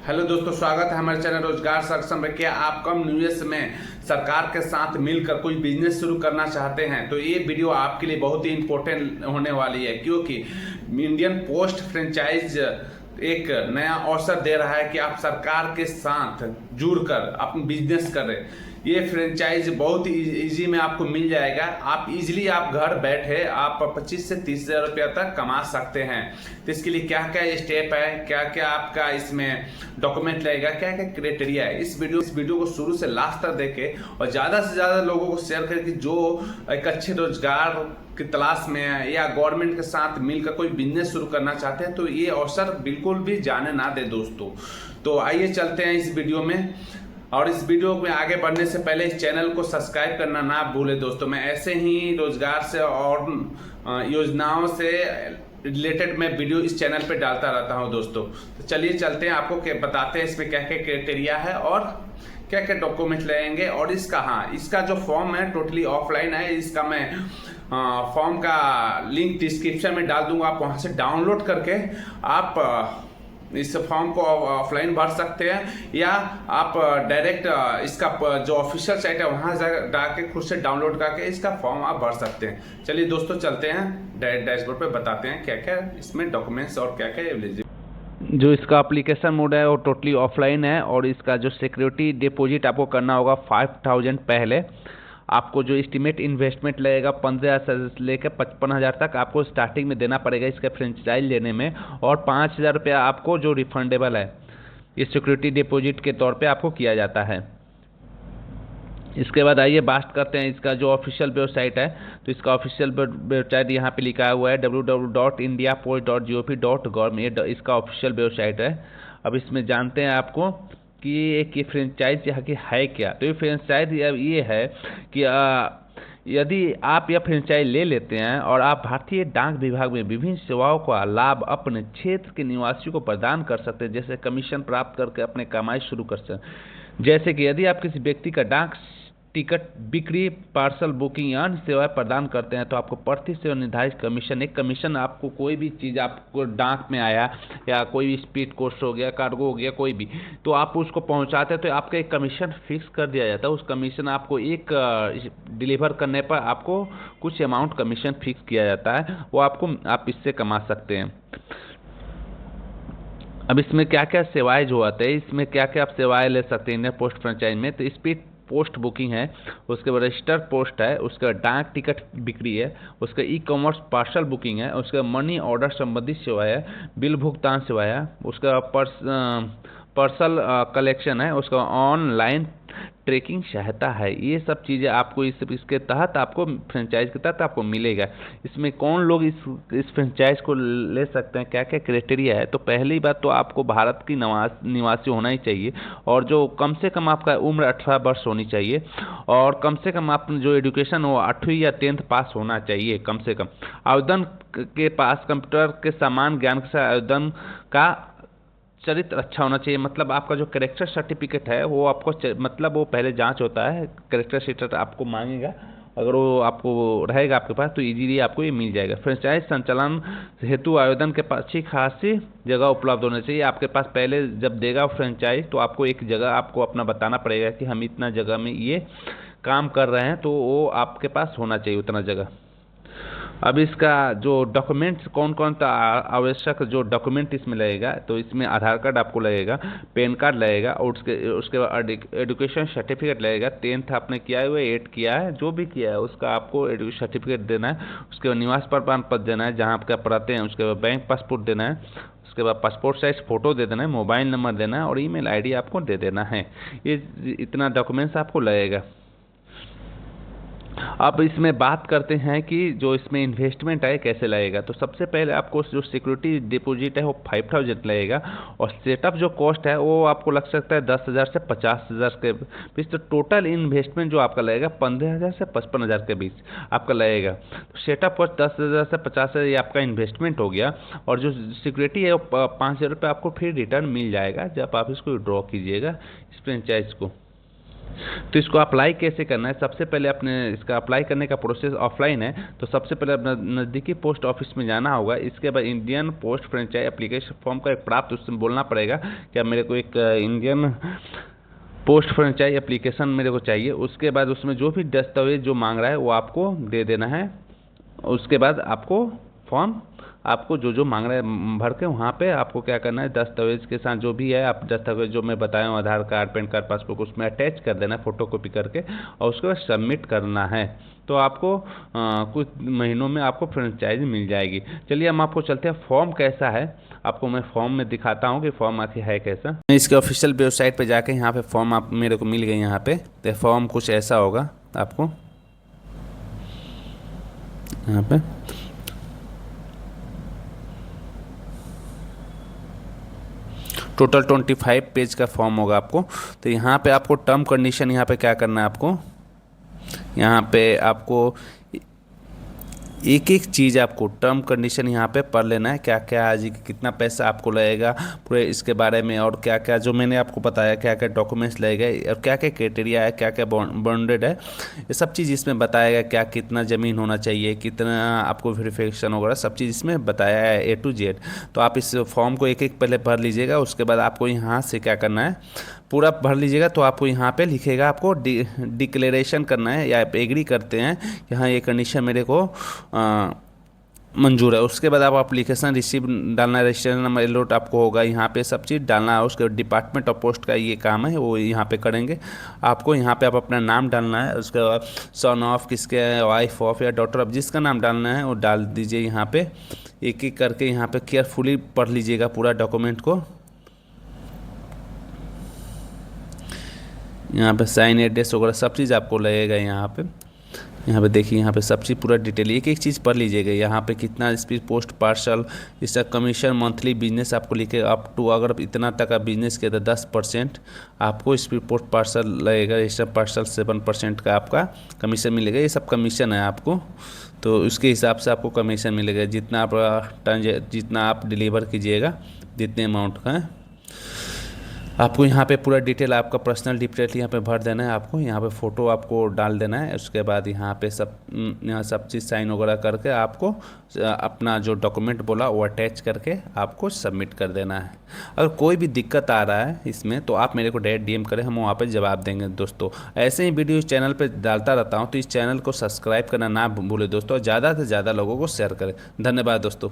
Hello दोस्तों, स्वागत है हमारे चैनल रोजगार सक्षम में। क्या आप कम निवेश में सरकार के साथ मिलकर कोई बिजनेस शुरू करना चाहते हैं तो ये वीडियो आपके लिए बहुत ही इम्पोर्टेंट होने वाली है, क्योंकि इंडियन पोस्ट फ्रेंचाइज एक नया अवसर दे रहा है कि आप सरकार के साथ जुड़कर अपना बिजनेस करें। ये फ्रेंचाइज बहुत इजी में आपको मिल जाएगा। आप इजीली आप घर बैठे आप 25 से 30 हज़ार रुपया तक कमा सकते हैं। तो इसके लिए क्या क्या स्टेप है, क्या क्या आपका इसमें डॉक्यूमेंट लगेगा, क्या क्या क्राइटेरिया है, इस वीडियो को शुरू से लास्ट तक देखें और ज़्यादा से ज़्यादा लोगों को शेयर करें कि जो एक अच्छे रोजगार की तलाश में है या गवर्नमेंट के साथ मिलकर कोई बिजनेस शुरू करना चाहते हैं तो ये अवसर बिल्कुल भी जाने ना दे दोस्तों। तो आइए चलते हैं इस वीडियो में। और इस वीडियो में आगे बढ़ने से पहले इस चैनल को सब्सक्राइब करना ना भूले दोस्तों। मैं ऐसे ही रोजगार से और योजनाओं से रिलेटेड मैं वीडियो इस चैनल पे डालता रहता हूं दोस्तों। तो चलिए चलते हैं, आपको बताते हैं इसमें क्या क्या क्राइटेरिया है और क्या क्या डॉक्यूमेंट लगेंगे। और इसका जो फॉर्म है टोटली ऑफलाइन है। इसका मैं फॉर्म का लिंक डिस्क्रिप्शन में डाल दूंगा, आप वहां से डाउनलोड करके आप इस फॉर्म को ऑफलाइन भर सकते हैं या आप डायरेक्ट इसका जो ऑफिशियल साइट है वहां जाके खुद से डाउनलोड करके इसका फॉर्म आप भर सकते हैं। चलिए दोस्तों चलते हैं, डायरेक्ट डैशबोर्ड पे बताते हैं क्या क्या इसमें डॉक्यूमेंट्स और क्या क्या एलिजिबल। जो इसका एप्लीकेशन मोड है वो टोटली ऑफलाइन है और इसका जो सिक्योरिटी डिपॉजिट आपको करना होगा 5000 पहले। आपको जो एस्टिमेट इन्वेस्टमेंट लगेगा 15,000 से लेकर 55,000 तक आपको स्टार्टिंग में देना पड़ेगा इसका फ्रेंचाइज लेने में, और 5,000 रुपया आपको जो रिफंडेबल है ये सिक्योरिटी डिपॉजिट के तौर पे आपको किया जाता है। इसके बाद आइए बात करते हैं इसका जो ऑफिशियल वेबसाइट है। तो इसका ऑफिशियल वेबसाइट यहाँ पे लिखा हुआ है www.indiapost.gov.gov। इसका ऑफिशियल वेबसाइट है। अब इसमें जानते हैं आपको कि ये फ्रेंचाइज यहाँ की है क्या। तो ये फ्रेंचाइज ये है कि यदि आप यह फ्रेंचाइज ले लेते हैं और आप भारतीय डाक विभाग में विभिन्न सेवाओं का लाभ अपने क्षेत्र के निवासियों को प्रदान कर सकते हैं, जैसे कमीशन प्राप्त करके अपने कमाई शुरू कर सकते हैं। जैसे कि यदि आप किसी व्यक्ति का डाक टिकट बिक्री, पार्सल बुकिंग या अन्य सेवाएं प्रदान करते हैं तो आपको प्रति सेवा निर्धारित कमीशन, एक कमीशन आपको कोई भी चीज़ आपको डाक में आया या कोई भी स्पीड पोस्ट हो गया, कार्गो हो गया, कोई भी, तो आप उसको पहुंचाते हैं तो आपका एक कमीशन फिक्स कर दिया जाता है। उस कमीशन आपको एक डिलीवर करने पर आपको कुछ अमाउंट कमीशन फिक्स किया जाता है, वो आप इससे कमा सकते हैं। अब इसमें क्या क्या सेवाएं जो आते हैं, इसमें क्या क्या आप सेवाएं ले सकते हैं इंडियन पोस्ट फ्रेंचाइज में। तो स्पीड पोस्ट बुकिंग है, उसके बाद रजिस्टर पोस्ट है, उसके बाद डाक टिकट बिक्री है, उसका ई कॉमर्स पार्सल बुकिंग है, उसका मनी ऑर्डर संबंधित सेवा है, बिल भुगतान सेवा है, उसका पार्सल कलेक्शन है, उसका ऑनलाइन ट्रैकिंग सहायता है। ये सब चीज़ें आपको इसके तहत आपको फ्रेंचाइज के तहत आपको मिलेगा। इसमें कौन लोग इस फ्रेंचाइज को ले सकते हैं, क्या क्या क्राइटेरिया है। तो पहली बात तो आपको भारत की निवासी होना ही चाहिए और जो कम से कम आपका उम्र 18 वर्ष होनी चाहिए और कम से कम आप जो एजुकेशन हो 8वीं या 10th पास होना चाहिए कम से कम। आवेदन के पास कंप्यूटर के समान ज्ञान के साथ आवेदन का चरित्र अच्छा होना चाहिए। मतलब आपका जो कैरेक्टर सर्टिफिकेट है वो आपको मतलब वो पहले जांच होता है, कैरेक्टर सर्टिफिकेट आपको मांगेगा, अगर वो आपको रहेगा आपके पास तो इजीली आपको ये मिल जाएगा। फ्रेंचाइज संचालन हेतु आवेदन के पास अच्छी खासी जगह उपलब्ध होनी चाहिए। आपके पास पहले जब देगा फ्रेंचाइज तो आपको एक जगह आपको अपना बताना पड़ेगा कि हम इतना जगह में ये काम कर रहे हैं, तो वो आपके पास होना चाहिए उतना जगह। अब इसका जो डॉक्यूमेंट्स कौन कौन सा आवश्यक जो डॉक्यूमेंट इसमें लगेगा, तो इसमें आधार कार्ड आपको लगेगा, पैन कार्ड लगेगा और उसके बाद एजुकेशन सर्टिफिकेट लगेगा। 10th आपने किया है, 8 किया है, जो भी किया है उसका आपको एजुकेशन सर्टिफिकेट देना है। उसके बाद निवास प्रमाण पत्र देना है जहाँ आप पढ़ते हैं। उसके बाद बैंक पासपोर्ट देना है। उसके बाद पासपोर्ट साइज फ़ोटो दे देना है, मोबाइल नंबर देना है और ईमेल आईडी आपको दे देना है। ये इतना डॉक्यूमेंट्स आपको लगेगा। अब इसमें बात करते हैं कि जो इसमें इन्वेस्टमेंट है कैसे लगेगा। तो सबसे पहले आपको जो सिक्योरिटी डिपॉजिट है वो 5000 लगेगा और सेटअप जो कॉस्ट है वो आपको लग सकता है 10,000 से 50,000 के बीच। तो टोटल इन्वेस्टमेंट जो आपका लगेगा 15,000 से 55,000 के बीच आपका लगेगा। तो सेटअप कॉस्ट 10,000 से 50,000 ये आपका इन्वेस्टमेंट हो गया और जो सिक्योरिटी है वो 5,000 रुपये आपको फिर रिटर्न मिल जाएगा जब आप इसको विड्रॉ कीजिएगा इस फ्रेंचाइज को। तो इसको अप्लाई कैसे करना है, सबसे पहले अपने इसका अप्लाई करने का प्रोसेस ऑफलाइन है। तो सबसे पहले अपना नज़दीकी पोस्ट ऑफिस में जाना होगा। इसके बाद Indian post franchise application form का एक प्राप्त, उससे बोलना पड़ेगा कि मेरे को एक इंडियन पोस्ट फ्रेंचाइज एप्लीकेशन मेरे को चाहिए। उसके बाद उसमें जो भी दस्तावेज जो मांग रहा है वो आपको दे देना है। उसके बाद आपको फॉर्म आपको जो मांग रहा है भर के वहाँ पे आपको क्या करना है, दस्तावेज के साथ जो भी है आप दस्तावेज जो मैं बताया हूँ, आधार कार्ड, पैन कार्ड, पासबुक, उसमें अटैच कर देना है फोटोकॉपी करके, और उसके बाद सबमिट करना है। तो आपको कुछ महीनों में आपको फ्रेंचाइज मिल जाएगी। चलिए हम आपको चलते हैं फॉर्म कैसा है, आपको मैं फॉर्म में दिखाता हूँ कि फॉर्म आखिर है कैसा। इसके ऑफिशियल वेबसाइट पे जाके यहाँ पे फॉर्म आप मेरे को मिल गई। यहाँ पे तो फॉर्म कुछ ऐसा होगा आपको यहाँ पे। टोटल 25 पेज का फॉर्म होगा आपको। तो यहाँ पे आपको टर्म कंडीशन यहाँ पे क्या करना है, आपको यहाँ पे आपको एक एक चीज़ आपको टर्म कंडीशन यहाँ पे पढ़ लेना है, क्या क्या आज कितना पैसा आपको लगेगा पूरे इसके बारे में, और क्या क्या जो मैंने आपको बताया क्या क्या डॉक्यूमेंट्स लगेगा और क्या क्या क्राइटेरिया है, क्या क्या बॉन्डेड है, ये सब चीज़ इसमें बताएगा। क्या कितना ज़मीन होना चाहिए, कितना आपको वेरिफिकेशन वगैरह सब चीज़ इसमें बताया है A to Z। तो आप इस फॉर्म को एक एक पहले भर लीजिएगा। उसके बाद आपको यहाँ से क्या करना है, पूरा भर लीजिएगा। तो आपको यहाँ पे लिखेगा आपको डिक्लेरेशन करना है या आप एग्री करते हैं कि हाँ ये कंडीशन मेरे को मंजूर है। उसके बाद आप एप्लीकेशन रिसीव डालना है, रजिस्ट्रेशन नंबर अलॉट आपको होगा, यहाँ पे सब चीज़ डालना है। उसके डिपार्टमेंट ऑफ पोस्ट का ये काम है, वो यहाँ पे करेंगे आपको। यहाँ पे आप अपना नाम डालना है। उसके बाद सन ऑफ किसके, वाइफ ऑफ या डॉटर ऑफ, जिसका नाम डालना है वो डाल दीजिए। यहाँ पे एक एक करके यहाँ पे केयरफुली पढ़ लीजिएगा पूरा डॉक्यूमेंट को। यहाँ पे साइन एड्रेस वगैरह सब चीज़ आपको लगेगा। यहाँ पे देखिए, यहाँ पे सब चीज़ पूरा डिटेल एक एक चीज़ पढ़ लीजिएगा। यहाँ पे कितना स्पीड पोस्ट पार्सल, इसका कमीशन मंथली बिजनेस आपको लिखे अप टू, अगर इतना तक आप बिजनेस किया तो 10% आपको स्पीड पोस्ट पार्सल लगेगा। रजिस्टर पार्सल 7% का आपका कमीशन मिलेगा। ये सब कमीशन है आपको, तो उसके हिसाब से आपको कमीशन मिलेगा जितना आप डिलीवर कीजिएगा, जितने अमाउंट का है। आपको यहाँ पे पूरा डिटेल आपका पर्सनल डिटेल यहाँ पे भर देना है। आपको यहाँ पे फ़ोटो आपको डाल देना है। उसके बाद यहाँ पे सब चीज़ साइन वगैरह करके आपको अपना जो डॉक्यूमेंट बोला वो अटैच करके आपको सबमिट कर देना है। अगर कोई भी दिक्कत आ रहा है इसमें तो आप मेरे को डायरेक्ट DM करें, हम वहाँ पे जवाब देंगे दोस्तों। ऐसे ही वीडियो इस चैनल पर डालता रहता हूँ, तो इस चैनल को सब्सक्राइब करना ना भूलें दोस्तों, ज़्यादा से ज़्यादा लोगों को शेयर करें। धन्यवाद दोस्तों।